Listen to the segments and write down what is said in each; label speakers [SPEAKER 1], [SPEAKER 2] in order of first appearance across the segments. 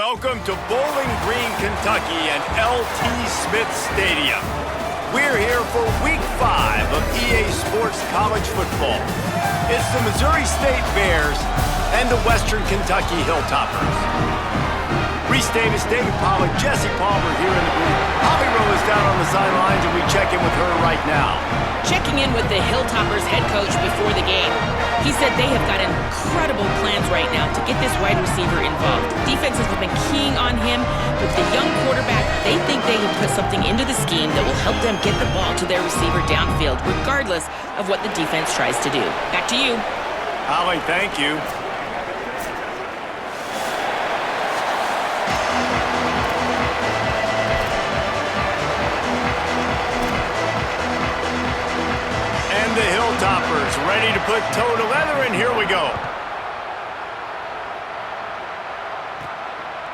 [SPEAKER 1] Welcome to Bowling Green, Kentucky and L.T. Smith Stadium. We're here for Week 5 of EA Sports College Football. It's the Missouri State Bears and the Western Kentucky Hilltoppers. Reese Davis, David Pollack, Jesse Palmer here in the booth. Holly Rowe is down on the sidelines, and we check in with her right now.
[SPEAKER 2] Checking in with the Hilltoppers head coach before the game. He said they have got incredible plans right now to get this wide receiver involved. Defenses have been keying on him. With the young quarterback, they think they can put something into the scheme that will help them get the ball to their receiver downfield, regardless of what the defense tries to do. Back to you.
[SPEAKER 1] Holly, thank you. The Hilltoppers ready to put toe to leather, and here we go.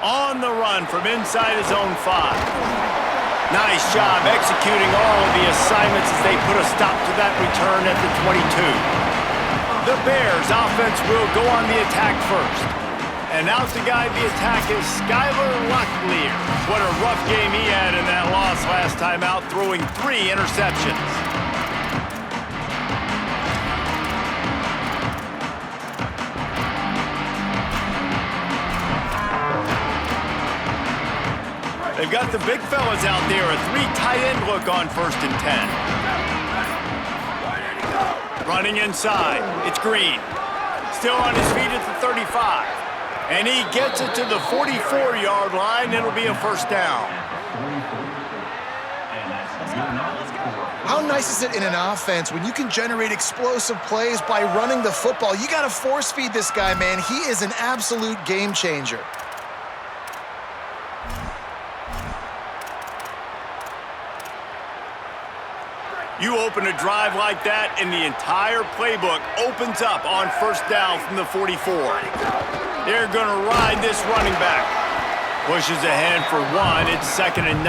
[SPEAKER 1] On the run from inside his own 5. Nice job executing all of the assignments as they put a stop to that return at the 22. The Bears offense will go on the attack first. And out to guide the attack is Skylar Locklear. What a rough game he had in that loss last time out, throwing 3 interceptions. They've got the big fellas out there, a 3 tight end look on 1st and 10. Running inside, it's Green. Still on his feet at the 35. And he gets it to the 44-yard line. It'll be a first down.
[SPEAKER 3] How nice is it in an offense when you can generate explosive plays by running the football? You got to force feed this guy, man. He is an absolute game changer.
[SPEAKER 1] You open a drive like that, and the entire playbook opens up on 1st down from the 44. They're going to ride this running back. Pushes ahead for 1. It's 2nd and 9.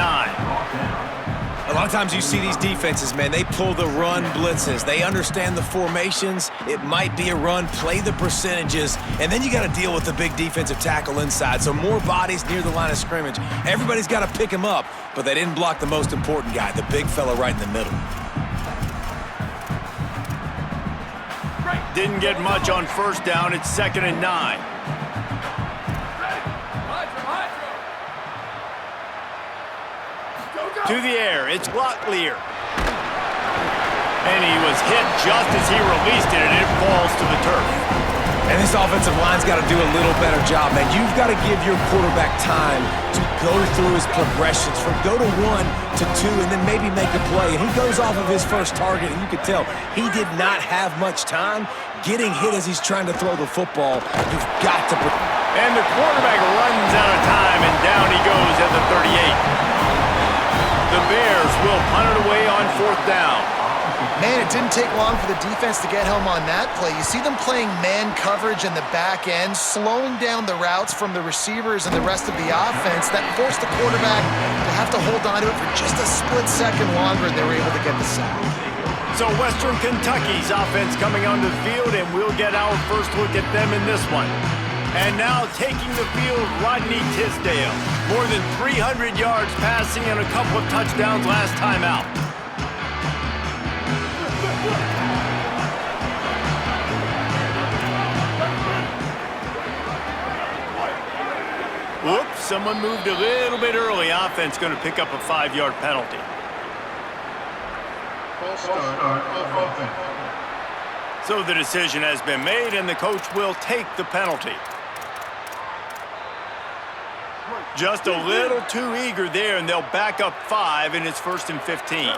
[SPEAKER 4] A lot of times you see these defenses, man, they pull the run blitzes. They understand the formations. It might be a run, play the percentages, and then you got to deal with the big defensive tackle inside. So more bodies near the line of scrimmage. Everybody's got to pick him up, but they didn't block the most important guy, the big fella right in the middle.
[SPEAKER 1] Didn't get much on 1st down. It's 2nd and 9. To the air, it's Locklear. And he was hit just as he released it, and it falls to the turf.
[SPEAKER 4] And this offensive line's got to do a little better job, man. You've got to give your quarterback time to go through his progressions, from go to 1 to 2, and then maybe make a play. And he goes off of his first target, and you can tell he did not have much time getting hit as he's trying to throw the football. You've got to...
[SPEAKER 1] And the quarterback runs out of time, and down he goes at the 38. The Bears will punt it away on 4th down.
[SPEAKER 3] Man, it didn't take long for the defense to get home on that play. You see them playing man coverage in the back end, slowing down the routes from the receivers and the rest of the offense. That forced the quarterback to have to hold on to it for just a split second longer, and they were able to get the sack.
[SPEAKER 1] So Western Kentucky's offense coming onto the field, and we'll get our first look at them in this one. And now taking the field, Rodney Tisdale. More than 300 yards passing and a couple of touchdowns last time out. Whoops, someone moved a little bit early. Offense going to pick up a 5-yard penalty. So the decision has been made, and the coach will take the penalty. Just a little too eager there, and they'll back up 5, and it's 1st and 15.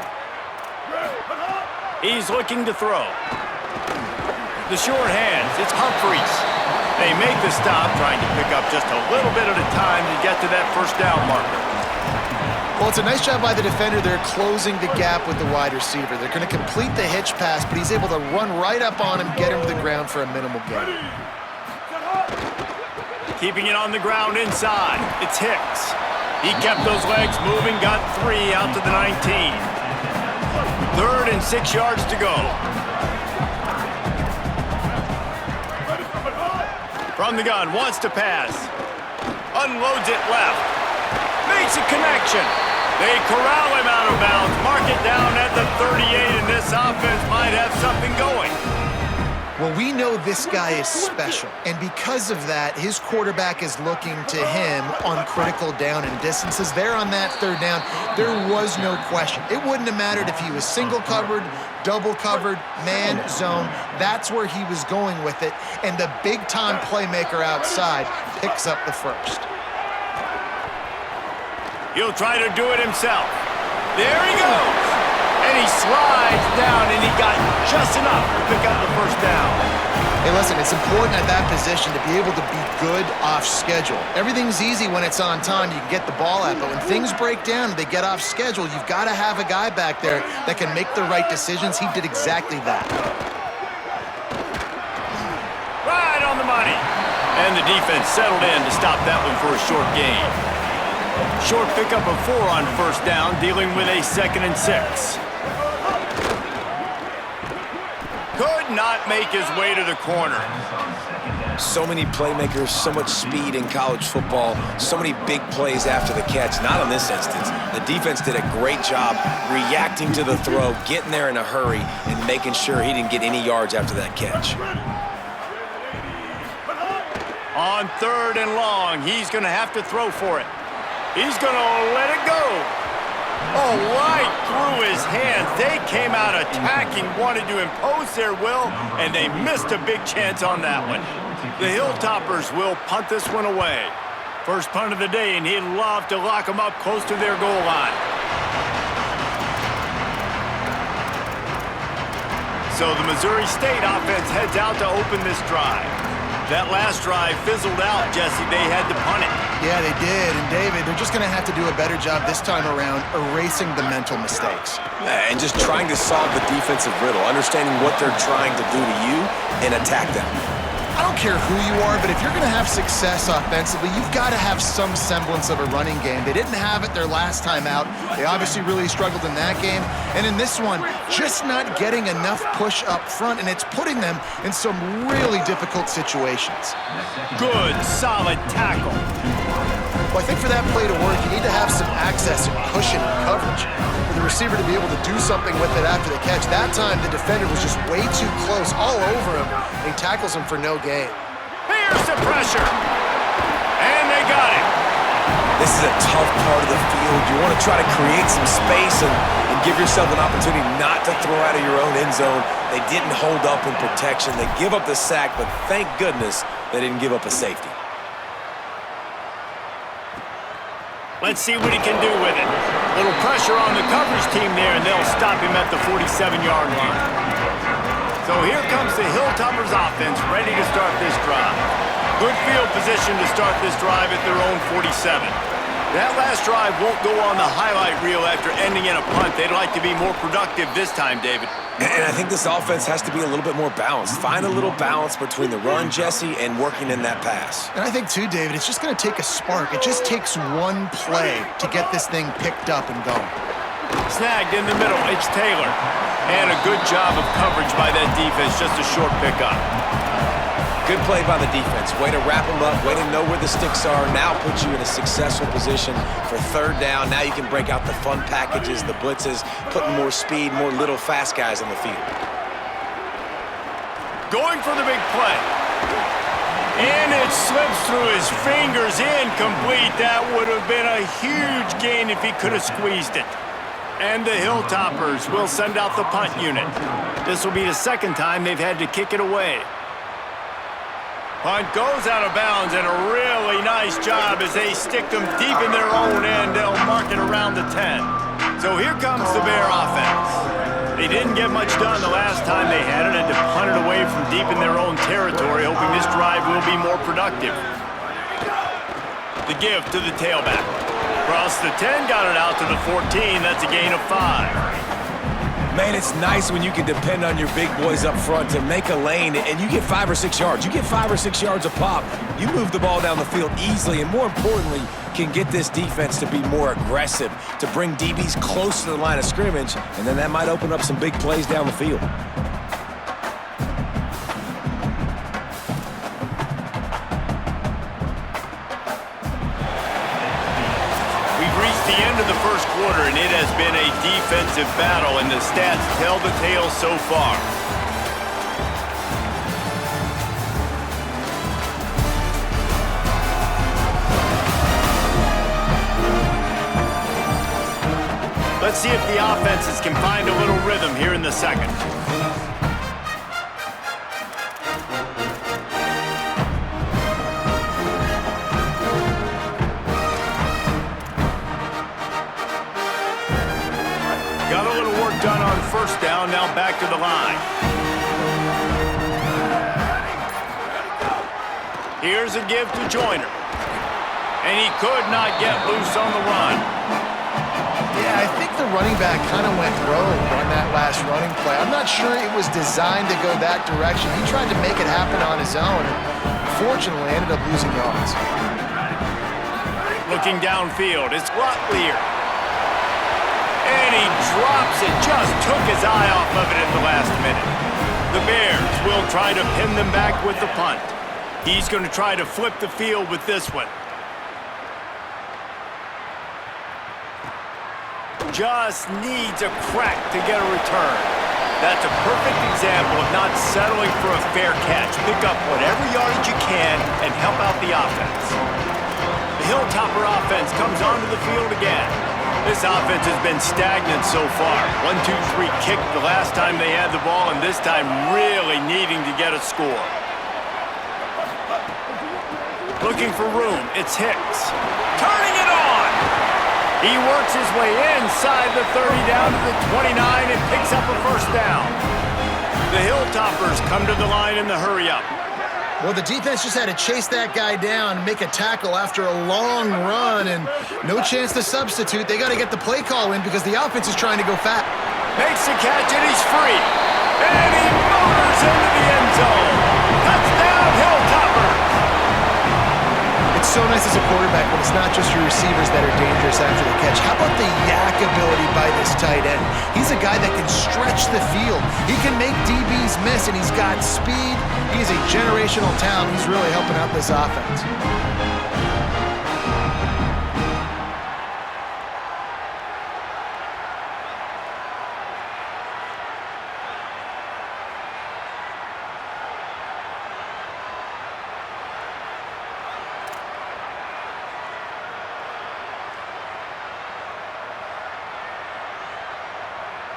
[SPEAKER 1] He's looking to throw. The short hands, it's Humphreys. They make the stop, trying to pick up just a little bit at a time to get to that 1st down marker.
[SPEAKER 3] Well, it's a nice job by the defender. They're closing the gap with the wide receiver. They're going to complete the hitch pass, but he's able to run right up on him, get him to the ground for a minimal gain.
[SPEAKER 1] Keeping it on the ground inside, it's Hicks. He kept those legs moving, got 3 out to the 19. 3rd and 6 yards to go. From the gun, wants to pass. Unloads it left. Makes a connection. They corral him out of bounds. Mark it down at the 38, and this offense might have something going.
[SPEAKER 3] Well, we know this guy is special, and because of that, his quarterback is looking to him on critical down and distances. There on that third down, there was no question. It wouldn't have mattered if he was single covered, double covered, man, zone. That's where he was going with it, and the big-time playmaker outside picks up the first.
[SPEAKER 1] He'll try to do it himself. There he goes. And he slides down, and he got just enough to pick up the first down.
[SPEAKER 3] Hey, listen, it's important at that position to be able to be good off schedule. Everything's easy when it's on time. You can get the ball out, but when things break down and they get off schedule, you've got to have a guy back there that can make the right decisions. He did exactly that.
[SPEAKER 1] Right on the money. And the defense settled in to stop that one for a short gain. Short pickup of 4 on first down, dealing with a 2nd and 6. Could not make his way to the corner.
[SPEAKER 4] So many playmakers, so much speed in college football, so many big plays after the catch. Not in this instance. The defense did a great job reacting to the throw, getting there in a hurry, and making sure he didn't get any yards after that catch.
[SPEAKER 1] On 3rd and long, he's going to have to throw for it. He's going to let it go. Oh, right through his hands. They came out attacking, wanted to impose their will, and they missed a big chance on that one. The Hilltoppers will punt this one away. First punt of the day, and he'd love to lock them up close to their goal line. So the Missouri State offense heads out to open this drive. That last drive fizzled out, Jesse. They had to punt it.
[SPEAKER 3] Yeah, they did. And, David, they're just going to have to do a better job this time around erasing the mental mistakes.
[SPEAKER 4] And just trying to solve the defensive riddle, understanding what they're trying to do to you and attack them.
[SPEAKER 3] I don't care who you are, but if you're going to have success offensively, you've got to have some semblance of a running game. They didn't have it their last time out. They obviously really struggled in that game. And in this one, just not getting enough push up front, and it's putting them in some really difficult situations.
[SPEAKER 1] Good, solid tackle.
[SPEAKER 3] Well, I think for that play to work, you need to have some access and cushion and coverage. For the receiver to be able to do something with it after the catch. That time, the defender was just way too close, all over him. And he tackles him for no gain.
[SPEAKER 1] Here's the pressure. And they got him.
[SPEAKER 4] This is a tough part of the field. You want to try to create some space and give yourself an opportunity not to throw out of your own end zone. They didn't hold up in protection. They give up the sack, but thank goodness they didn't give up a safety.
[SPEAKER 1] Let's see what he can do with it. Little pressure on the coverage team there, and they'll stop him at the 47-yard line. So here comes the Hilltoppers offense, ready to start this drive. Good field position to start this drive at their own 47. That last drive won't go on the highlight reel after ending in a punt. They'd like to be more productive this time, David.
[SPEAKER 4] And I think this offense has to be a little bit more balanced. Find a little balance between the run, Jesse, and working in that pass.
[SPEAKER 3] And I think, too, David, it's just going to take a spark. It just takes one play to get this thing picked up and going.
[SPEAKER 1] Snagged in the middle, it's Taylor. And a good job of coverage by that defense, just a short pickup.
[SPEAKER 4] Good play by the defense. Way to wrap them up, way to know where the sticks are. Now put you in a successful position for 3rd down. Now you can break out the fun packages, the blitzes, putting more speed, more little fast guys on the field.
[SPEAKER 1] Going for the big play. And it slips through his fingers, incomplete. That would have been a huge gain if he could have squeezed it. And the Hilltoppers will send out the punt unit. This will be the 2nd time they've had to kick it away. Punt goes out of bounds, and a really nice job as they stick them deep in their own end. They'll mark it around the 10. So here comes the Bear offense. They didn't get much done the last time they had it, and to punt it away from deep in their own territory, hoping this drive will be more productive. The give to the tailback. Across the 10, got it out to the 14. That's a gain of 5.
[SPEAKER 4] Man, it's nice when you can depend on your big boys up front to make a lane, and you get 5 or 6 yards. You get 5 or 6 yards a pop. You move the ball down the field easily, and more importantly, can get this defense to be more aggressive, to bring DBs close to the line of scrimmage, and then that might open up some big plays down the field.
[SPEAKER 1] the end of the first quarter, and it has been a defensive battle, and the stats tell the tale so far. Let's see if the offenses can find a little rhythm here in the second. Got a little work done on first down, now back to the line. Here's a give to Joyner. And he could not get loose on the run.
[SPEAKER 3] Yeah, I think the running back kind of went rogue on that last running play. I'm not sure it was designed to go that direction. He tried to make it happen on his own, and fortunately ended up losing yards.
[SPEAKER 1] Looking downfield, it's Locklear. And he drops it, just took his eye off of it at the last minute. The Bears will try to pin them back with the punt. He's going to try to flip the field with this one. Just needs a crack to get a return. That's a perfect example of not settling for a fair catch. Pick up whatever yardage you can and help out the offense. The Hilltopper offense comes onto the field again. This offense has been stagnant so far. 1-2-3 kick the last time they had the ball, and this time really needing to get a score. Looking for room, it's Hicks. Turning it on! He works his way inside the 30 down to the 29 and picks up a first down. The Hilltoppers come to the line in the hurry-up.
[SPEAKER 3] Well, the defense just had to chase that guy down, make a tackle after a long run, and no chance to substitute. They got to get the play call in because the offense is trying to go fast.
[SPEAKER 1] Makes the catch, and he's free. And he motors into the end zone. Touchdown, Hilltoppers!
[SPEAKER 3] It's so nice as a quarterback when it's not just your receivers that are dangerous after the catch. How about the yak ability by this tight end? He's a guy that can stretch the field. He can make DBs miss, and he's got speed. He's a generational talent. He's really helping out this offense.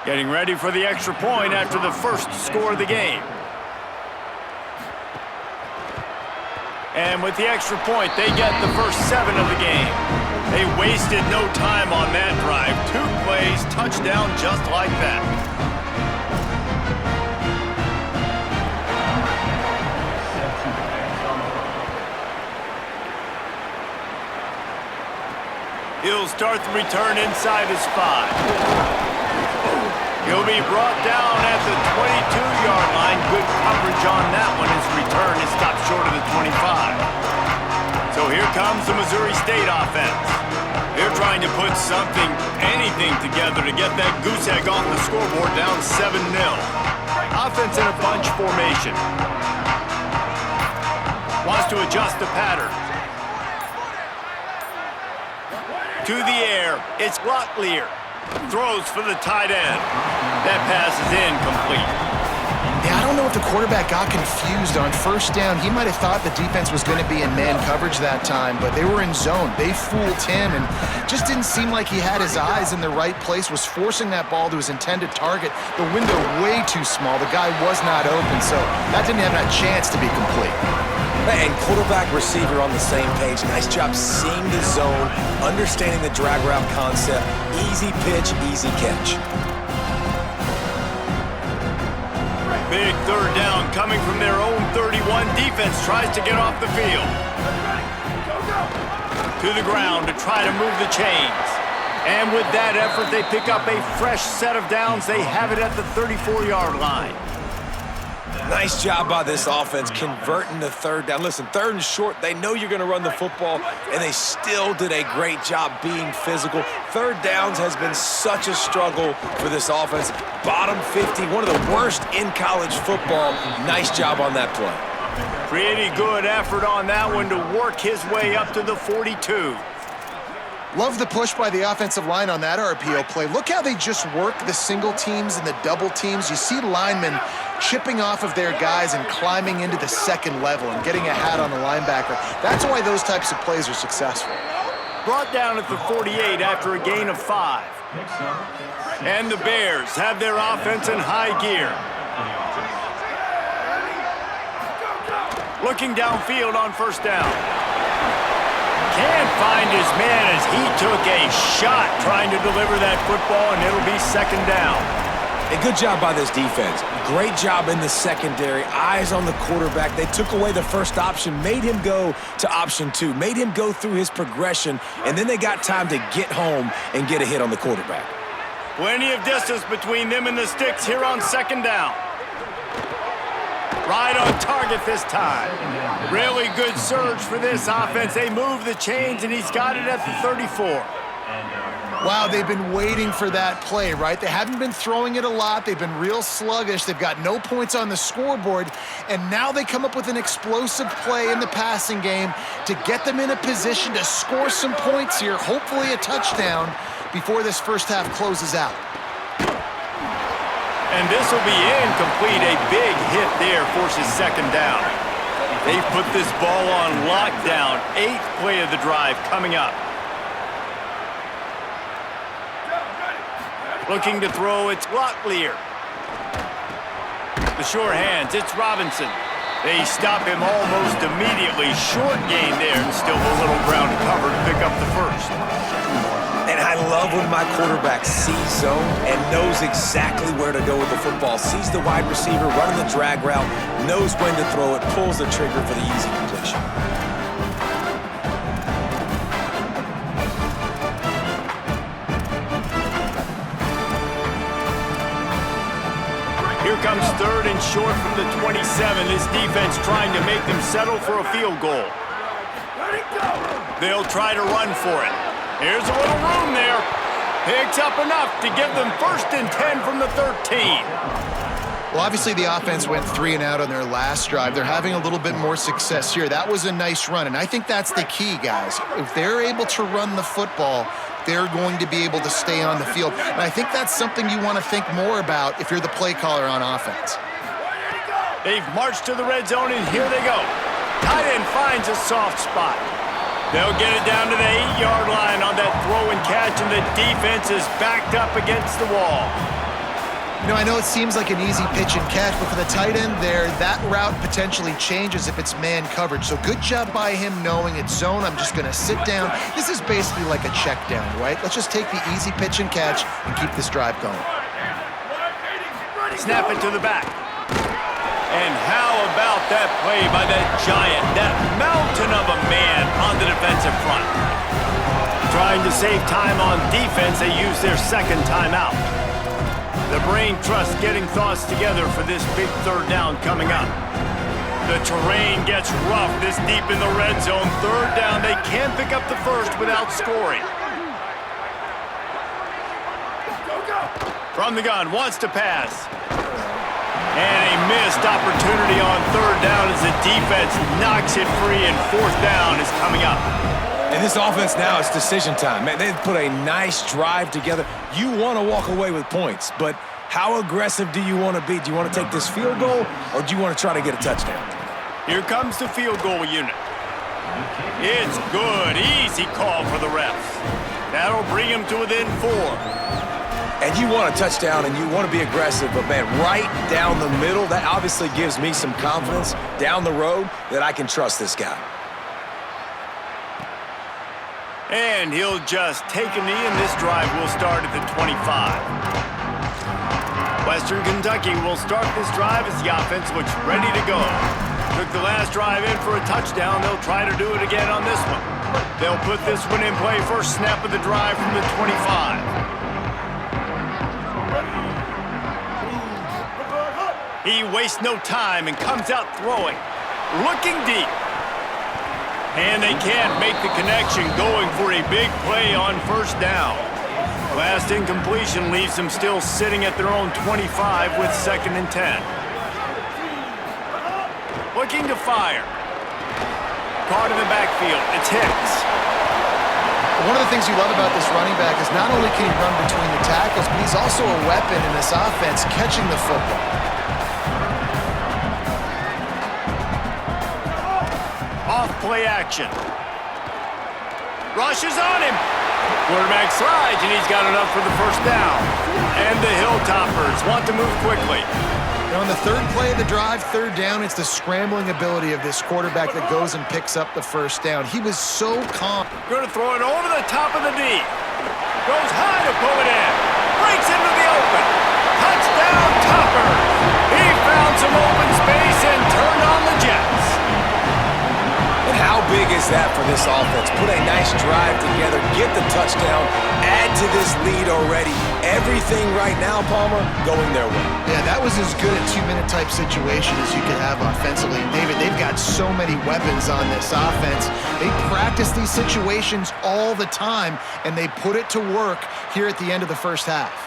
[SPEAKER 1] Getting ready for the extra point after the first score of the game. And with the extra point, they get the first 7 of the game. They wasted no time on that drive. 2 plays, touchdown just like that. He'll start the return inside his 5. He'll be brought down at the 22-yard line. Good coverage on that one. His return is stopped short of the 25. So here comes the Missouri State offense. They're trying to put something, anything together to get that goose egg off the scoreboard down 7-0. Offense in a bunch formation. Wants to adjust the pattern. To the air, it's Locklear. Throws for the tight end. That pass is incomplete.
[SPEAKER 3] Yeah, I don't know if the quarterback got confused on first down. He might have thought the defense was going to be in man coverage that time, but they were in zone. They fooled him and just didn't seem like he had his eyes in the right place, was forcing that ball to his intended target. The window way too small. The guy was not open, so that didn't have that chance to be complete.
[SPEAKER 4] And quarterback, receiver on the same page. Nice job seeing the zone, understanding the drag route concept. Easy pitch, easy catch.
[SPEAKER 1] Big third down coming from their own 31. Defense tries to get off the field. To the ground to try to move the chains. And with that effort, they pick up a fresh set of downs. They have it at the 34-yard line.
[SPEAKER 4] Nice job by this offense converting the third down. Listen, 3rd and short, they know you're going to run the football, and they still did a great job being physical. 3rd downs has been such a struggle for this offense. Bottom 50, one of the worst in college football. Nice job on that play.
[SPEAKER 1] Pretty good effort on that one to work his way up to the 42.
[SPEAKER 3] Love the push by the offensive line on that RPO play. Look how they just work the single teams and the double teams. You see linemen chipping off of their guys and climbing into the second level and getting a hat on the linebacker. That's why those types of plays are successful.
[SPEAKER 1] Brought down at the 48 after a gain of 5. And the Bears have their offense in high gear. Looking downfield on first down. Can't find his man as he took a shot trying to deliver that football, and it'll be second down.
[SPEAKER 4] A good job by this defense. Great job in the secondary. Eyes on the quarterback. They took away the first option, made him go to option 2, made him go through his progression, and then they got time to get home and get a hit on the quarterback.
[SPEAKER 1] Plenty of distance between them and the sticks here on second down. Right on target this time. Really good surge for this offense. They move the chains, and he's got it at the 34.
[SPEAKER 3] Wow, they've been waiting for that play, right? They haven't been throwing it a lot. They've been real sluggish. They've got no points on the scoreboard, and now they come up with an explosive play in the passing game to get them in a position to score some points here, hopefully a touchdown, before this first half closes out.
[SPEAKER 1] And this will be incomplete. A big hit there forces second down. They've put this ball on lockdown. 8th play of the drive coming up. Looking to throw, it's Locklear. The sure hands, it's Robinson. They stop him almost immediately. Short gain there, and still a little ground to cover to pick up the first.
[SPEAKER 4] And I love when my quarterback sees zone and knows exactly where to go with the football. Sees the wide receiver running the drag route, knows when to throw it, pulls the trigger for the easy completion.
[SPEAKER 1] Here comes third and short from the 27. This defense trying to make them settle for a field goal. They'll try to run for it. Here's a little room there. Picks up enough to give them 1st and 10 from the 13.
[SPEAKER 3] Well, obviously the offense went 3 and out on their last drive. They're having a little bit more success here. That was a nice run, and I think that's the key, guys. If they're able to run the football, they're going to be able to stay on the field. And I think that's something you want to think more about if you're the play caller on offense.
[SPEAKER 1] They've marched to the red zone, and here they go. Tight end finds a soft spot. They'll get it down to the 8-yard line on that throw and catch, and the defense is backed up against the wall.
[SPEAKER 3] You know, I know it seems like an easy pitch and catch, but for the tight end there, that route potentially changes if it's man coverage. So good job by him knowing it's zone. I'm just going to sit down. This is basically like a check down, right? Let's just take the easy pitch and catch and keep this drive going.
[SPEAKER 1] Snap it to the back. And how about that play by that giant, that mountain of a man on the defensive front? Trying to save time on defense, they use their second timeout. The brain trust getting thoughts together for this big third down coming up. The terrain gets rough this deep in the red zone. Third down, they can't pick up the first without scoring. From the gun, wants to pass. And a missed opportunity on third down as the defense knocks it free, and fourth down is coming up.
[SPEAKER 4] And this offense now, it's decision time. Man, they've put a nice drive together. You want to walk away with points, but how aggressive do you want to be? Do you want to take this field goal, or do you want to try to get a touchdown?
[SPEAKER 1] Here comes the field goal unit. It's good. Easy call for the refs. That'll bring him to within 4.
[SPEAKER 4] And you want a touchdown, and you want to be aggressive, but, man, right down the middle, that obviously gives me some confidence down the road that I can trust this guy.
[SPEAKER 1] And he'll just take a knee, and this drive will start at the 25. Western Kentucky will start this drive as the offense looks ready to go. Took the last drive in for a touchdown. They'll try to do it again on this one. They'll put this one in play. First snap of the drive from the 25. He wastes no time and comes out throwing. Looking deep. And they can't make the connection, going for a big play on first down. Last incompletion leaves them still sitting at their own 25 with 2nd and 10. Looking to fire. Caught in the backfield. It's Hicks.
[SPEAKER 3] One of the things you love about this running back is not only can he run between the tackles, but he's also a weapon in this offense catching the football.
[SPEAKER 1] Off play action. Rushes on him. Quarterback slides, and he's got enough for the first down. And the Hilltoppers want to move quickly.
[SPEAKER 3] Now on the third play of the drive, third down, it's the scrambling ability of this quarterback that goes and picks up the first down. He was so calm.
[SPEAKER 1] Going to throw it over the top of the D. Goes high to pull it in. Breaks into the open. Touchdown, Topper. He found some open space and turned on the Jets.
[SPEAKER 4] And how big is that for this offense? Put a nice drive together, get the touchdown, add to this lead already. Everything right now, Palmer, going their way.
[SPEAKER 3] Yeah, that was as good a two-minute type situation as you could have offensively. David, they've got so many weapons on this offense. They practice these situations all the time, and they put it to work here at the end of the first half.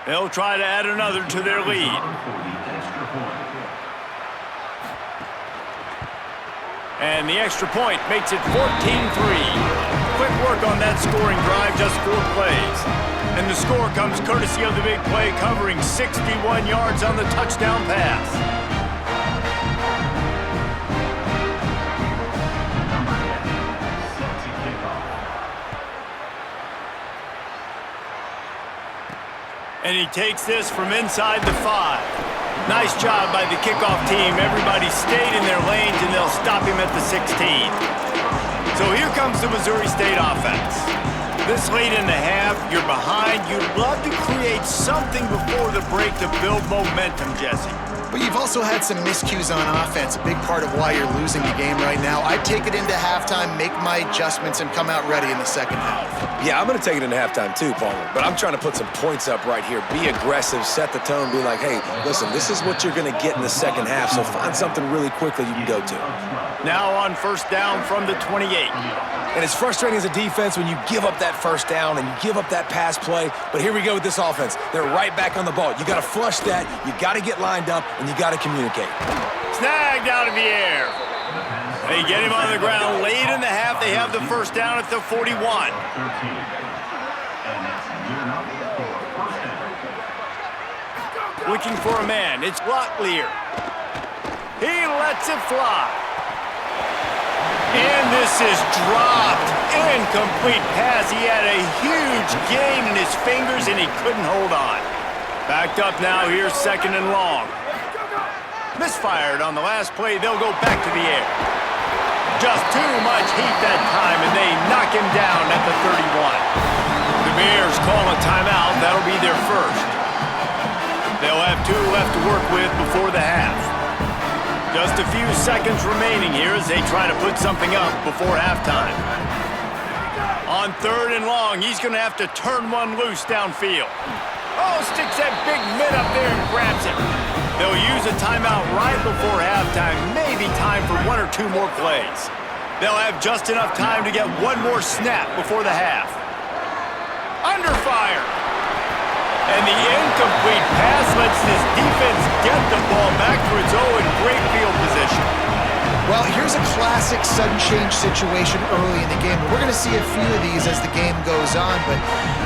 [SPEAKER 1] They'll try to add another to their lead. And the extra point makes it 14-3. Quick work on that scoring drive, just 4 plays. And the score comes courtesy of the big play, covering 61 yards on the touchdown pass. And he takes this from inside the 5. Nice job by the kickoff team. Everybody stayed in their lanes, and they'll stop him at the 16. So here comes the Missouri State offense. This late in the half, you're behind. You'd love to create something before the break to build momentum, Jesse.
[SPEAKER 3] But you've also had some miscues on offense, a big part of why you're losing the game right now. I'd take it into halftime, make my adjustments, and come out ready in the second half.
[SPEAKER 4] Yeah, I'm going to take it into halftime too, Palmer. But I'm trying to put some points up right here. Be aggressive, set the tone, be like, hey, listen, this is what you're going to get in the second half, so find something really quickly you can go to.
[SPEAKER 1] Now on first down from the 28.
[SPEAKER 4] And it's frustrating as a defense when you give up that first down and you give up that pass play. But here we go with this offense. They're right back on the ball. You got to flush that. You got to get lined up, and you got to communicate.
[SPEAKER 1] Snagged out of the air. They get him on the ground late in the half. They have the first down at the 41. Looking for a man. It's Locklear. He lets it fly. And this is dropped. Incomplete pass. He had a huge gain in his fingers, and he couldn't hold on. Backed up now. Here's second and long. Misfired on the last play. They'll go back to the air. Just too much heat that time, and they knock him down at the 31. The Bears call a timeout. That'll be their first. They'll have 2 left to work with before the half. Just a few seconds remaining here as they try to put something up before halftime. On third and long, he's going to have to turn one loose downfield. Oh, sticks that big mid up there and grabs it. They'll use a timeout right before halftime, maybe time for 1 or 2 more plays. They'll have just enough time to get 1 more snap before the half. Under fire. And the incomplete pass lets this defense get the ball back to its own great field position.
[SPEAKER 3] Well, here's a classic sudden change situation early in the game. We're going to see a few of these as the game goes on, but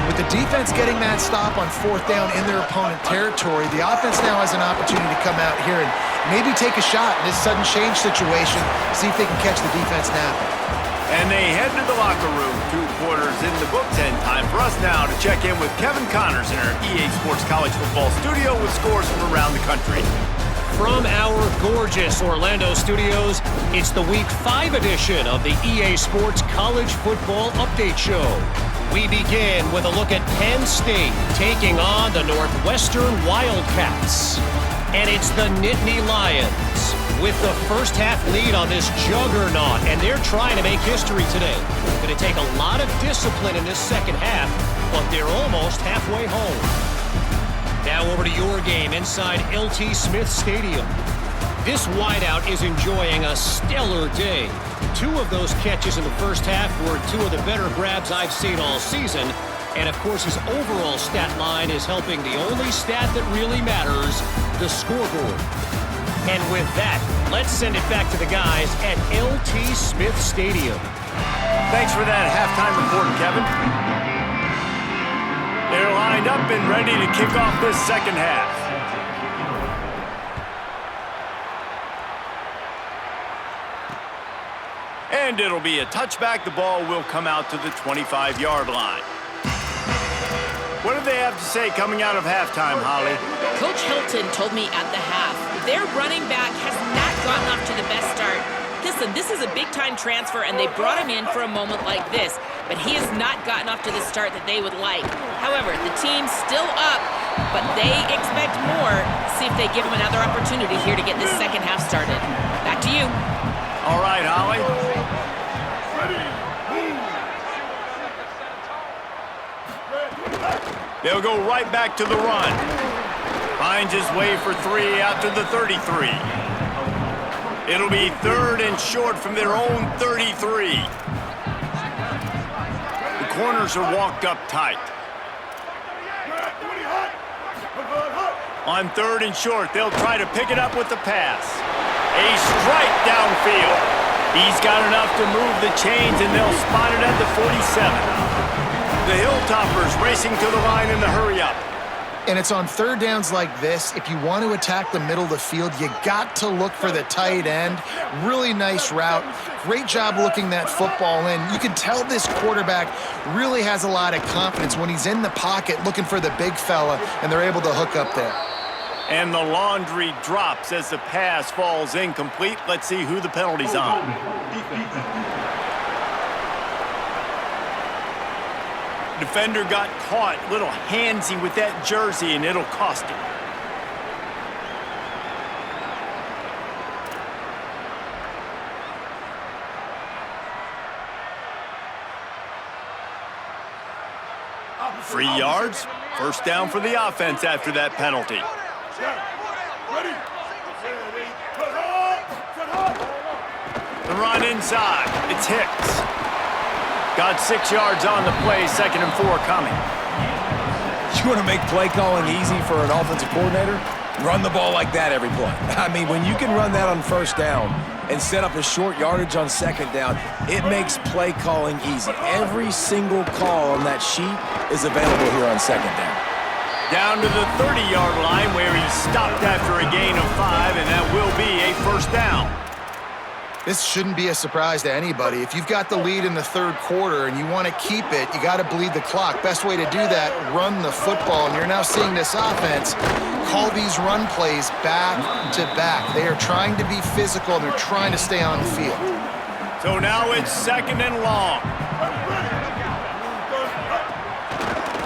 [SPEAKER 3] with the defense getting that stop on fourth down in their opponent territory, the offense now has an opportunity to come out here and maybe take a shot in this sudden change situation, see if they can catch the defense napping.
[SPEAKER 1] And they head to the locker room, 2 quarters in the books, and time for us now to check in with Kevin Connors in our EA Sports College Football studio with scores from around the country.
[SPEAKER 5] From our gorgeous Orlando studios, it's the Week 5 edition of the EA Sports College Football Update Show. We begin with a look at Penn State taking on the Northwestern Wildcats. And it's the Nittany Lions with the first half lead on this juggernaut, and they're trying to make history today. Going to take a lot of discipline in this second half, but they're almost halfway home. Now over to your game inside LT Smith Stadium. This wideout is enjoying a stellar day. 2 of those catches in the first half were 2 of the better grabs I've seen all season. And, of course, his overall stat line is helping the only stat that really matters, the scoreboard. And with that, let's send it back to the guys at LT Smith Stadium.
[SPEAKER 1] Thanks for that halftime report, Kevin. They're lined up and ready to kick off this second half. And it'll be a touchback. The ball will come out to the 25-yard line. What do they have to say coming out of halftime, Holly?
[SPEAKER 2] Coach Hilton told me at the half, their running back has not gotten off to the best start. Listen, this is a big-time transfer, and they brought him in for a moment like this, but he has not gotten off to the start that they would like. However, the team's still up, but they expect more. See if they give him another opportunity here to get this second half started. Back to you.
[SPEAKER 1] All right, Holly. They'll go right back to the run. Finds his way for 3 out to the 33. It'll be 3rd and short from their own 33. The corners are walked up tight. On 3rd and short, they'll try to pick it up with the pass. A strike downfield. He's got enough to move the chains, and they'll spot it at the 47. The Hilltoppers racing to the line in the hurry-up.
[SPEAKER 3] And it's on third downs like this, if you want to attack the middle of the field, you got to look for the tight end. Really nice route. Great job looking that football in. You can tell this quarterback really has a lot of confidence when he's in the pocket looking for the big fella, and they're able to hook up there.
[SPEAKER 1] And the laundry drops as the pass falls incomplete. Let's see who the penalty's on. Defender got caught, little handsy with that jersey, and it'll cost him. Free yards, first down for the offense after that penalty. The run inside, it's Hicks. Got 6 yards on the play, 2nd and 4 coming.
[SPEAKER 4] You want to make play calling easy for an offensive coordinator? Run the ball like that every play. I mean, when you can run that on first down and set up a short yardage on second down, it makes play calling easy. Every single call on that sheet is available here on second down.
[SPEAKER 1] Down to the 30-yard line where he stopped after a gain of 5, and that will be a first down.
[SPEAKER 3] This shouldn't be a surprise to anybody. If you've got the lead in the third quarter and you want to keep it, you got to bleed the clock. Best way to do that, run the football. And you're now seeing this offense call these run plays back to back. They are trying to be physical, and they're trying to stay on the field.
[SPEAKER 1] So now it's 2nd and long.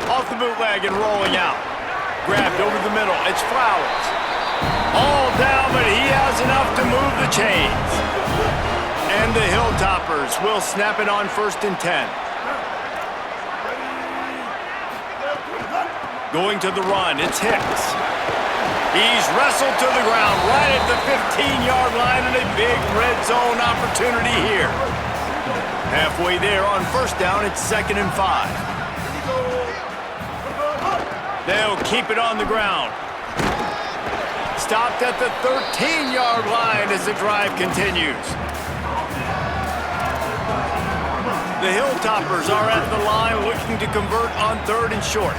[SPEAKER 1] Off the bootleg and rolling out. Grabbed over the middle. It's Flowers. All down, but he has enough to move the chains. And the Hilltoppers will snap it on 1st and 10. Going to the run, it's Hicks. He's wrestled to the ground right at the 15-yard line, and a big red zone opportunity here. Halfway there on first down, it's 2nd and 5. They'll keep it on the ground. Stopped at the 13-yard line as the drive continues. The Hilltoppers are at the line looking to convert on 3rd and short.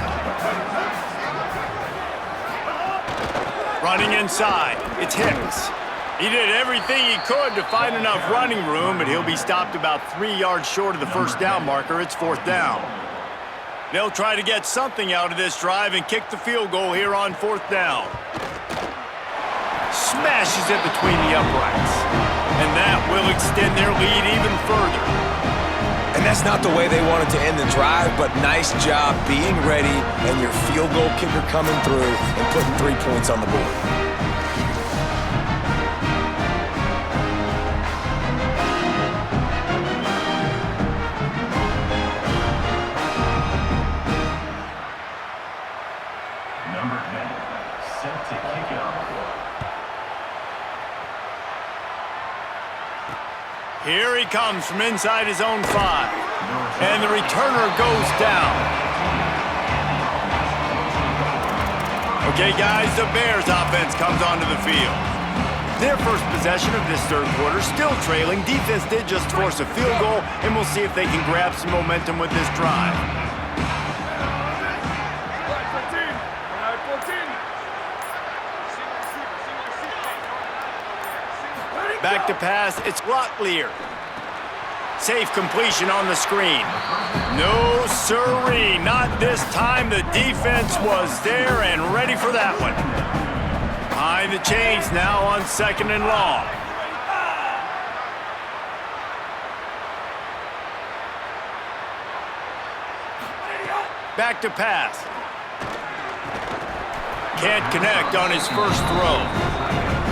[SPEAKER 1] Running inside, it's Hicks. He did everything he could to find enough running room, but he'll be stopped about 3 yards short of the first down marker. It's 4th down. They'll try to get something out of this drive and kick the field goal here on 4th down. Smashes it between the uprights. And that will extend their lead even further.
[SPEAKER 4] And that's not the way they wanted to end the drive, but nice job being ready and your field goal kicker coming through and putting 3 points on the board.
[SPEAKER 6] Number 10, set to kick it off.
[SPEAKER 1] Here he comes from inside his own 5. And the returner goes down. Okay, guys, the Bears offense comes onto the field. Their first possession of this third quarter, still trailing. Defense did just force a field goal, and we'll see if they can grab some momentum with this drive. Back to pass, it's Locklear. Safe completion on the screen. No siree, not this time. The defense was there and ready for that one. Behind the chains now on 2nd and long. Back to pass. Can't connect on his first throw.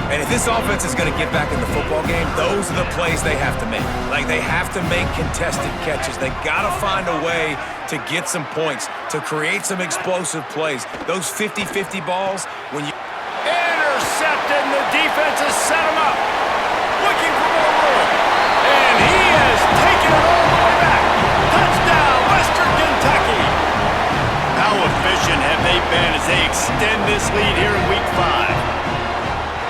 [SPEAKER 4] And if this offense is going to get back in the football game, those are the plays they have to make. Like, they have to make contested catches. They got to find a way to get some points, to create some explosive plays. Those 50-50 balls, when you...
[SPEAKER 1] Intercepted, and the defense has set him up. Looking for more room. And he has taken it all the way back. Touchdown, Western Kentucky. How efficient have they been as they extend this lead here in Week 5?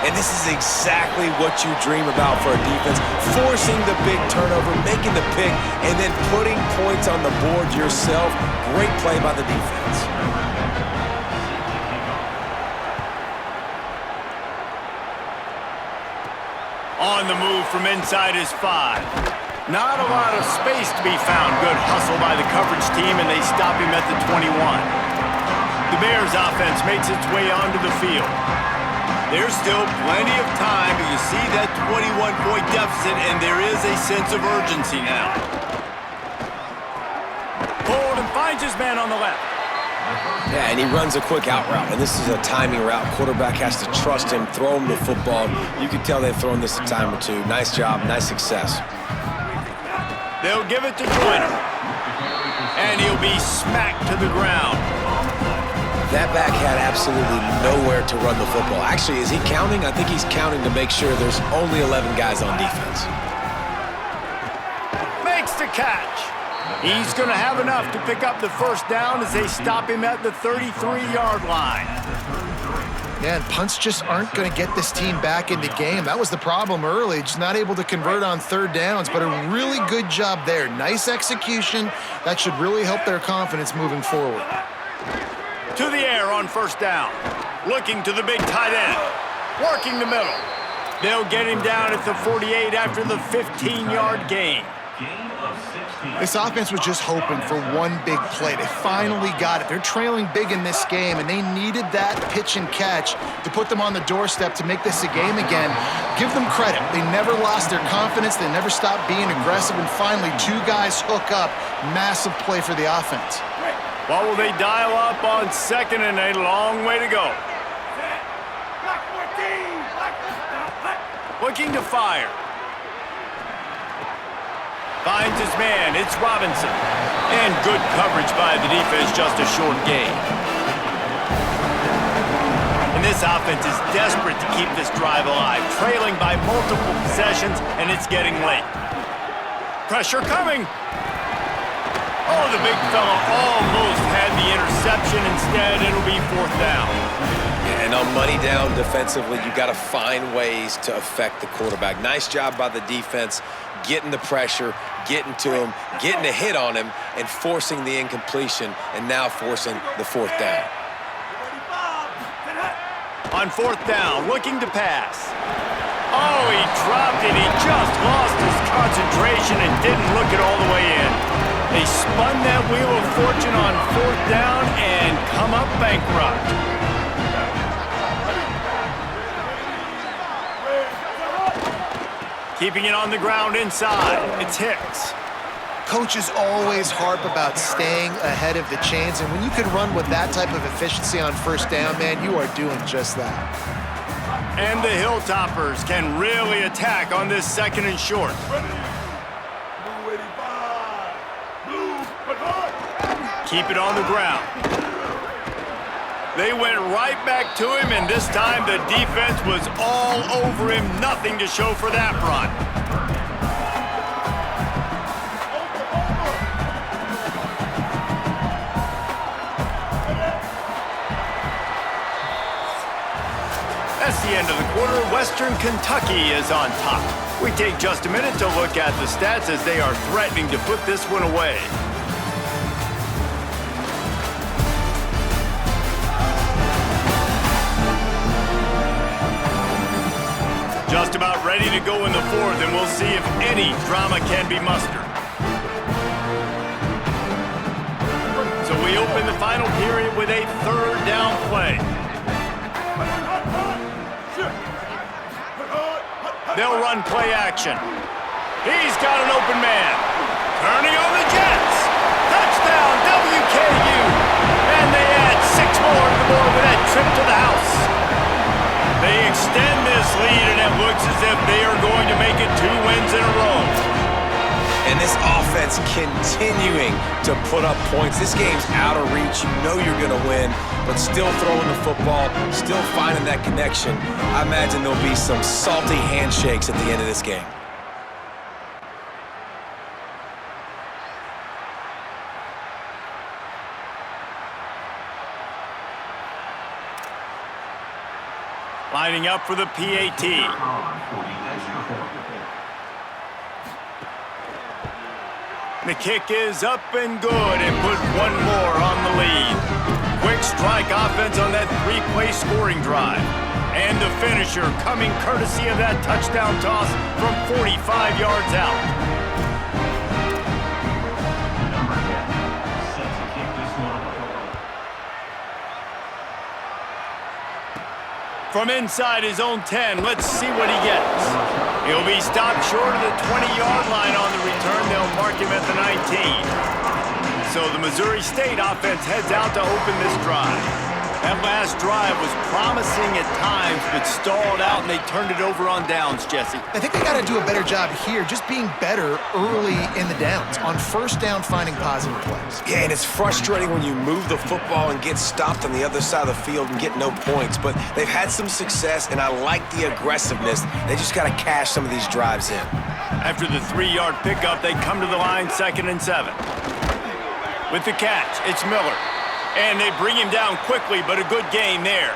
[SPEAKER 4] And this is exactly what you dream about for a defense. Forcing the big turnover, making the pick, and then putting points on the board yourself. Great play by the defense.
[SPEAKER 1] On the move from inside his 5. Not a lot of space to be found. Good hustle by the coverage team, and they stop him at the 21. The Bears offense makes its way onto the field. There's still plenty of time, but you see that 21-point deficit, and there is a sense of urgency now. Hold and finds his man on the left.
[SPEAKER 4] Yeah, and he runs a quick out route, and this is a timing route. Quarterback has to trust him, throw him the football. You can tell they've thrown this a time or two. Nice job, nice success.
[SPEAKER 1] They'll give it to Joyner, and he'll be smacked to the ground.
[SPEAKER 4] That back had absolutely nowhere to run the football. Actually, is he counting? I think he's counting to make sure there's only 11 guys on defense.
[SPEAKER 1] Makes the catch. He's going to have enough to pick up the first down as they stop him at the 33-yard line.
[SPEAKER 3] Yeah, and punts just aren't going to get this team back in the game. That was the problem early, just not able to convert on third downs, but a really good job there. Nice execution. That should really help their confidence moving forward.
[SPEAKER 1] To the air on first down. Looking to the big tight end. Working the middle. They'll get him down at the 48 after the 15-yard gain.
[SPEAKER 3] This offense was just hoping for one big play. They finally got it. They're trailing big in this game, and they needed that pitch and catch to put them on the doorstep to make this a game again. Give them credit. They never lost their confidence. They never stopped being aggressive, and finally, 2 guys hook up. Massive play for the offense.
[SPEAKER 1] What will they dial up on 2nd and a long way to go? Looking to fire. Finds his man. It's Robinson. And good coverage by the defense, just a short gain. And this offense is desperate to keep this drive alive, trailing by multiple possessions, and it's getting late. Pressure coming. Oh, the big fella almost had the interception. Instead, it'll be 4th down.
[SPEAKER 4] And on money down defensively, you got to find ways to affect the quarterback. Nice job by the defense, getting the pressure, getting to him, getting a hit on him, and forcing the incompletion, and now forcing the 4th down.
[SPEAKER 1] On 4th down, looking to pass. Oh, he dropped it. He just lost his concentration and didn't look it all the way in. They spun that wheel of fortune on 4th down and come up bankrupt. Keeping it on the ground inside. It's Hicks.
[SPEAKER 3] Coaches always harp about staying ahead of the chains, and when you can run with that type of efficiency on 1st down, man, you are doing just that.
[SPEAKER 1] And the Hilltoppers can really attack on this 2nd and short. Keep it on the ground. They went right back to him, and this time the defense was all over him. Nothing to show for that run. That's the end of the quarter. Western Kentucky is on top. We take just a minute to look at the stats as they are threatening to put this one away. Just about ready to go in the fourth, and we'll see if any drama can be mustered. So we open the final period with a third down play. They'll run play action. He's got an open man. Turning on the Jets. Touchdown, WKU. And they add 6 more to the board with that trip to the house. They extend this lead, and it looks as if they are going to make it 2 wins in a row.
[SPEAKER 4] And this offense continuing to put up points. This game's out of reach. You know you're going to win, but still throwing the football, still finding that connection. I imagine there'll be some salty handshakes at the end of this game.
[SPEAKER 1] Lining up for the PAT. The kick is up and good, and put 1 more on the lead. Quick strike offense on that 3-play scoring drive. And the finisher coming courtesy of that touchdown toss from 45 yards out.
[SPEAKER 6] Number 10, set to kick this one.
[SPEAKER 1] From inside his own 10, let's see what he gets. He'll be stopped short of the 20-yard line on the return. They'll mark him at the 19. So the Missouri State offense heads out to open this drive. That last drive was promising at times, but stalled out, and they turned it over on downs, Jesse.
[SPEAKER 3] I think they got to do a better job here, just being better early in the downs. On first down, finding positive plays.
[SPEAKER 4] Yeah, and it's frustrating when you move the football and get stopped on the other side of the field and get no points. But they've had some success, and I like the aggressiveness. They just got to cash some of these drives in.
[SPEAKER 1] After the 3-yard pickup, they come to the line 2nd and 7. With the catch, it's Miller. And they bring him down quickly, but a good gain there.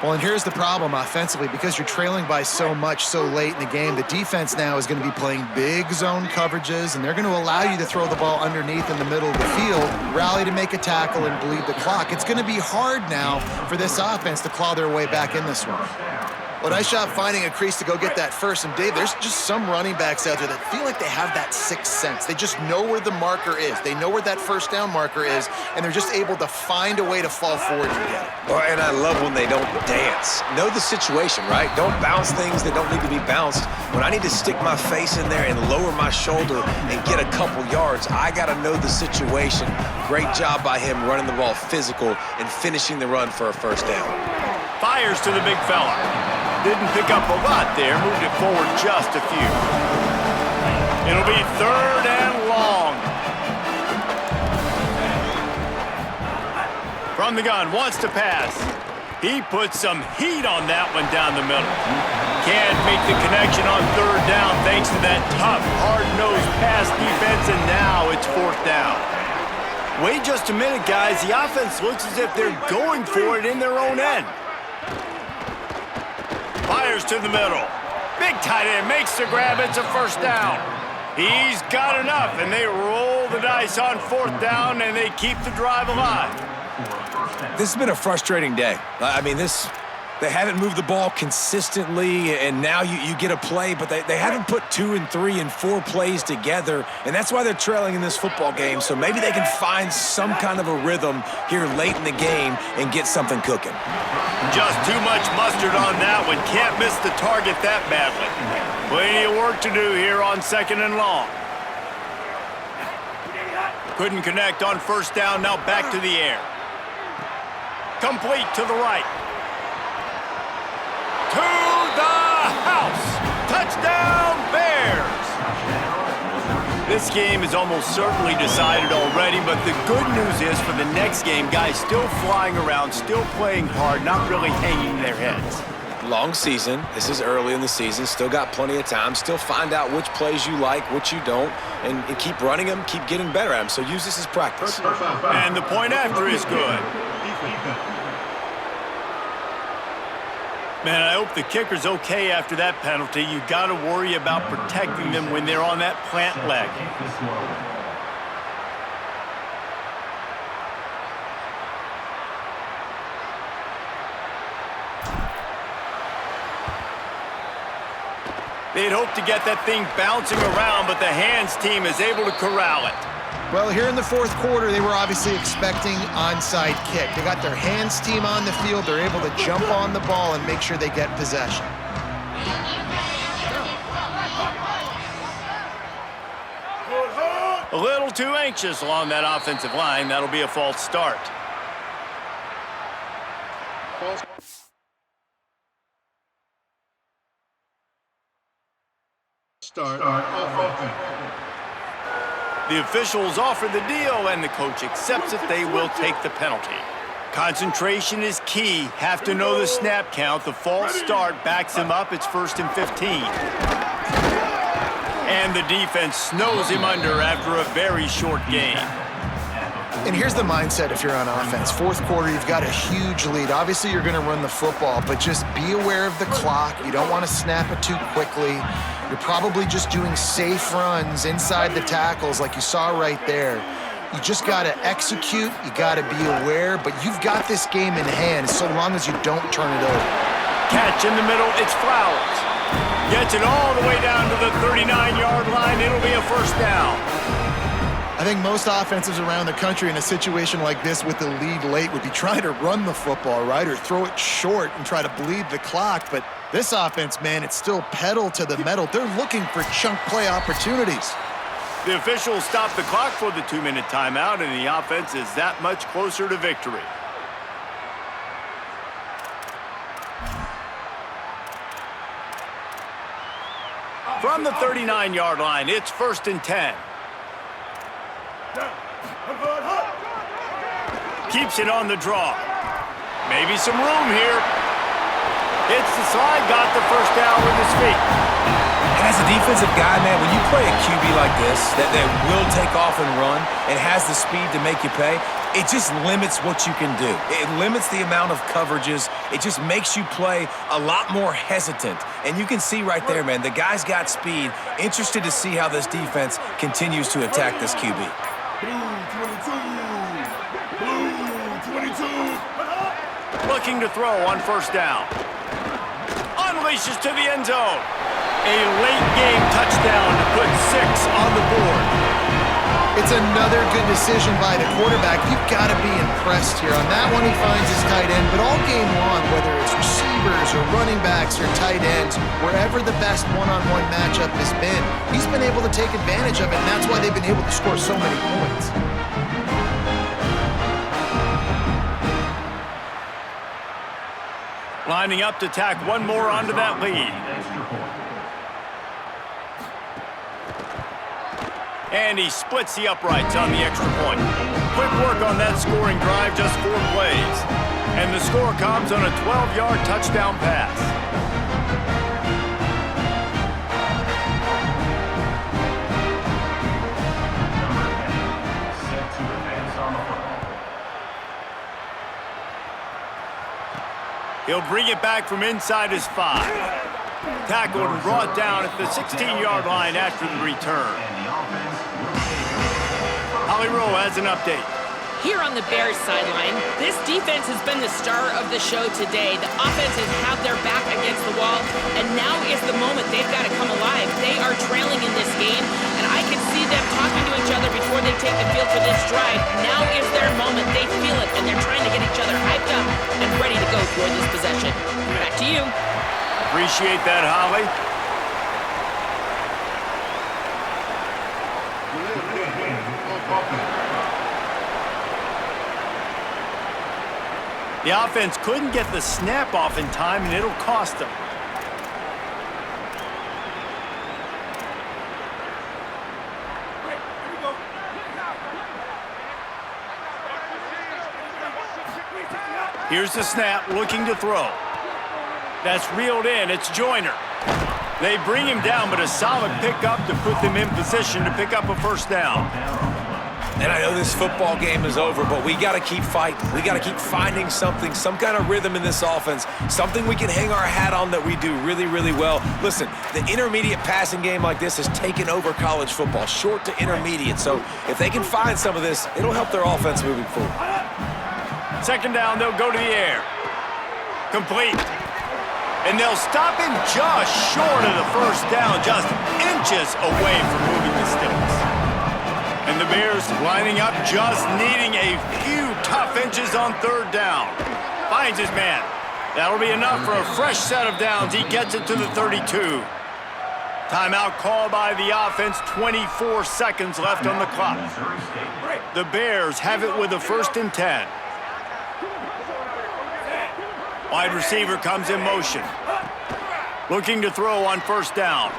[SPEAKER 3] Well, and here's the problem offensively. Because you're trailing by so much so late in the game, the defense now is going to be playing big zone coverages, and they're going to allow you to throw the ball underneath in the middle of the field, rally to make a tackle, and bleed the clock. It's going to be hard now for this offense to claw their way back in this one. Well, nice job finding a crease to go get that first. And, Dave, there's just some running backs out there that feel like they have that sixth sense. They just know where the marker is. They know where that first down marker is, and they're just able to find a way to fall forward and get it.
[SPEAKER 4] Well, and I love when they don't dance. Know the situation, right? Don't bounce things that don't need to be bounced. When I need to stick my face in there and lower my shoulder and get a couple yards, I got to know the situation. Great job by him running the ball physical and finishing the run for a first down.
[SPEAKER 1] Fires to the big fella. Didn't pick up a lot there, moved it forward just a few. It'll be 3rd and long. From the gun, wants to pass. He puts some heat on that one down the middle. Can't make the connection on 3rd down thanks to that tough, hard-nosed pass defense, and now it's 4th down. Wait just a minute, guys. The offense looks as if they're going for it in their own end. Fires to the middle. Big tight end makes the grab. It's a first down. He's got enough, and they roll the dice on 4th down, and they keep the drive alive.
[SPEAKER 4] This has been a frustrating day. I mean, they haven't moved the ball consistently, and now you get a play, but they haven't put 2 and 3 and 4 plays together, and that's why they're trailing in this football game. So maybe they can find some kind of a rhythm here late in the game and get something cooking.
[SPEAKER 1] Just too much mustard on that one. Can't miss the target that badly. Plenty of work to do here on 2nd and long. Couldn't connect on first down. Now back to the air. Complete to the right. To the house. Touchdown, Bears. This game is almost certainly decided already, but the good news is for the next game, guys still flying around, still playing hard, not really hanging their heads.
[SPEAKER 4] Long season. This is early in the season. Still got plenty of time. Still find out which plays you like, which you don't, and keep running them, keep getting better at them. So use this as practice.
[SPEAKER 1] And the point after is good. Man, I hope the kicker's okay after that penalty. You got to worry about protecting them when they're on that plant leg. They'd hope to get that thing bouncing around, but the hands team is able to corral it.
[SPEAKER 3] Well, here in the fourth quarter, they were obviously expecting onside kick. They got their hands team on the field. They're able to jump on the ball and make sure they get possession.
[SPEAKER 1] A little too anxious along that offensive line. That'll be a false start.
[SPEAKER 7] Start offense.
[SPEAKER 1] The officials offer the deal, and the coach accepts it. They will take the penalty. Concentration is key. Have to know the snap count. The false start backs him up. It's 1st and 15. And the defense snows him under after a very short game.
[SPEAKER 3] And here's the mindset if you're on offense. Fourth quarter, you've got a huge lead. Obviously, you're going to run the football, but just be aware of the clock. You don't want to snap it too quickly. You're probably just doing safe runs inside the tackles like you saw right there. You just got to execute. You got to be aware, but you've got this game in hand so long as you don't turn it over.
[SPEAKER 1] Catch in the middle. It's Flowers. Gets it all the way down to the 39-yard line. It'll be a first down.
[SPEAKER 3] I think most offenses around the country in a situation like this with the lead late would be trying to run the football, right, or throw it short and try to bleed the clock. But this offense, man, it's still pedal to the metal. They're looking for chunk play opportunities.
[SPEAKER 1] The officials stop the clock for the 2-minute timeout, and the offense is that much closer to victory. From the 39-yard line, it's 1st and 10. Keeps it on the draw. Maybe some room here. Hits the slide, got the first down with his feet.
[SPEAKER 4] And as a defensive guy, man, when you play a QB like this, that will take off and run and has the speed to make you pay, it just limits what you can do. It limits the amount of coverages. It just makes you play a lot more hesitant. And you can see right there, man, the guy's got speed. Interested to see how this defense continues to attack this QB.
[SPEAKER 1] Looking to throw on first down. Unleashes to the end zone. A late game touchdown to put 6 on the board.
[SPEAKER 3] It's another good decision by the quarterback. You've got to be impressed here. On that one, he finds his tight end, but all game long, whether it's receivers or running backs or tight ends, wherever the best one-on-one matchup has been, he's been able to take advantage of it, and that's why they've been able to score so many points.
[SPEAKER 1] Lining up to tack one more onto that lead. And he splits the uprights on the extra point. Quick work on that scoring drive, just 4 plays. And the score comes on a 12-yard touchdown pass.
[SPEAKER 6] Set to advance on the football.
[SPEAKER 1] He'll bring it back from inside his 5. Tackled and brought down at the 16-yard line after the return. Holly Rowe has an update.
[SPEAKER 2] Here on the Bears sideline, this defense has been the star of the show today. The offense has had their back against the wall, and now is the moment they've got to come alive. They are trailing in this game, and I can see them talking to each other before they take the field for this drive. Now is their moment. They feel it, and they're trying to get each other hyped up and ready to go for this possession. Back to you.
[SPEAKER 1] Appreciate that, Holly. The offense couldn't get the snap off in time, and it'll cost them. Here's the snap, looking to throw. That's reeled in. It's Joyner. They bring him down, but a solid pickup to put them in position to pick up a first down.
[SPEAKER 4] And I know this football game is over, but we got to keep fighting. We got to keep finding something, some kind of rhythm in this offense, something we can hang our hat on that we do really, really well. Listen, the intermediate passing game like this has taken over college football, short to intermediate. So if they can find some of this, it'll help their offense moving forward.
[SPEAKER 1] Second down, they'll go to the air. Complete. And they'll stop him just short of the first down, just inches away from moving the sticks. And the Bears lining up, just needing a few tough inches on third down. Finds his man. That'll be enough for a fresh set of downs. He gets it to the 32. Timeout called by the offense, 24 seconds left on the clock. The Bears have it with a 1st and 10. Wide receiver comes in motion. Looking to throw on first down.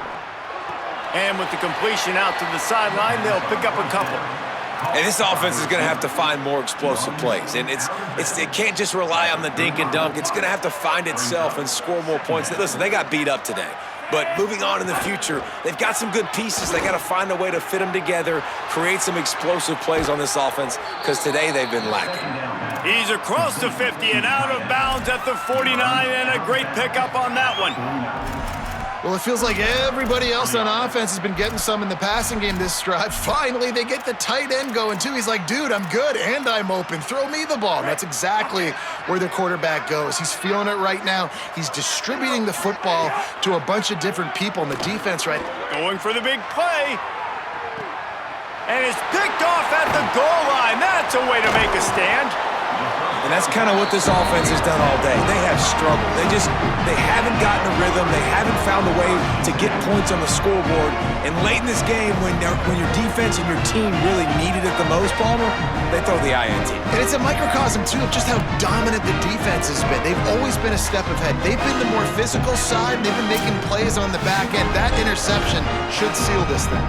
[SPEAKER 1] And with the completion out to the sideline, they'll pick up a couple.
[SPEAKER 4] And this offense is going to have to find more explosive plays. And it can't just rely on the dink and dunk. It's going to have to find itself and score more points. Listen, they got beat up today. But moving on in the future, they've got some good pieces. They got to find a way to fit them together, create some explosive plays on this offense, because today they've been lacking.
[SPEAKER 1] He's across the 50 and out of bounds at the 49, and a great pickup on that one.
[SPEAKER 3] Well, it feels like everybody else on offense has been getting some in the passing game this drive. Finally, they get the tight end going, too. He's like, dude, I'm good, and I'm open. Throw me the ball. And that's exactly where the quarterback goes. He's feeling it right now. He's distributing the football to a bunch of different people in the defense right now.
[SPEAKER 1] Going for the big play. And it's picked off at the goal line. That's a way to make a stand.
[SPEAKER 4] And that's kind of what this offense has done all day. They have struggled. They haven't gotten a rhythm. They haven't found a way to get points on the scoreboard. And late in this game, when your defense and your team really needed it the most, Palmer, they throw the INT.
[SPEAKER 3] And it's a microcosm, too, of just how dominant the defense has been. They've always been a step ahead. They've been the more physical side. They've been making plays on the back end. That interception should seal this thing.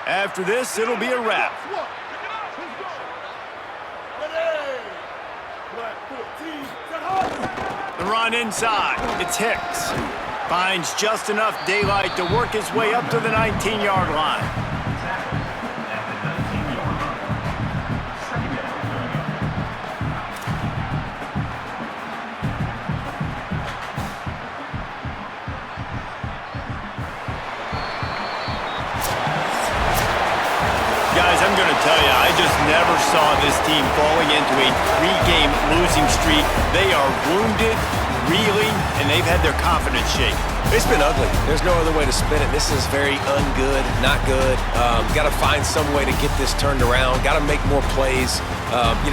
[SPEAKER 1] After this, it'll be a wrap. The run inside. It's Hicks. Finds just enough daylight to work his way up to the 19-yard line. Guys, I'm going to tell you, I just never saw this team falling into a 3-game losing streak. They are wounded, reeling, and they've had their confidence shaken.
[SPEAKER 4] It's been ugly. There's no other way to spin it. This is very ungood, not good. Got to find some way to get this turned around. Got to make more plays.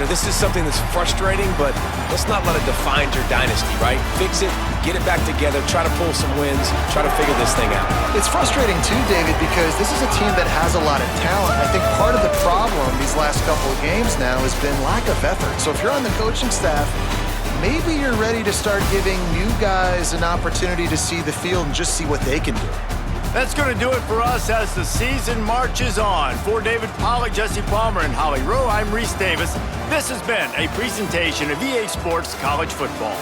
[SPEAKER 4] This is something that's frustrating, but let's not let it define your dynasty, right? Fix it, get it back together, try to pull some wins, try to figure this thing out.
[SPEAKER 3] It's frustrating too, David, because this is a team that has a lot of talent. I think part of the problem these last couple of games now has been lack of effort. So if you're on the coaching staff, maybe you're ready to start giving new guys an opportunity to see the field and just see what they can do.
[SPEAKER 1] That's going to do it for us as the season marches on. For David Pollack, Jesse Palmer, and Holly Rowe, I'm Reese Davis. This has been a presentation of EA Sports College Football.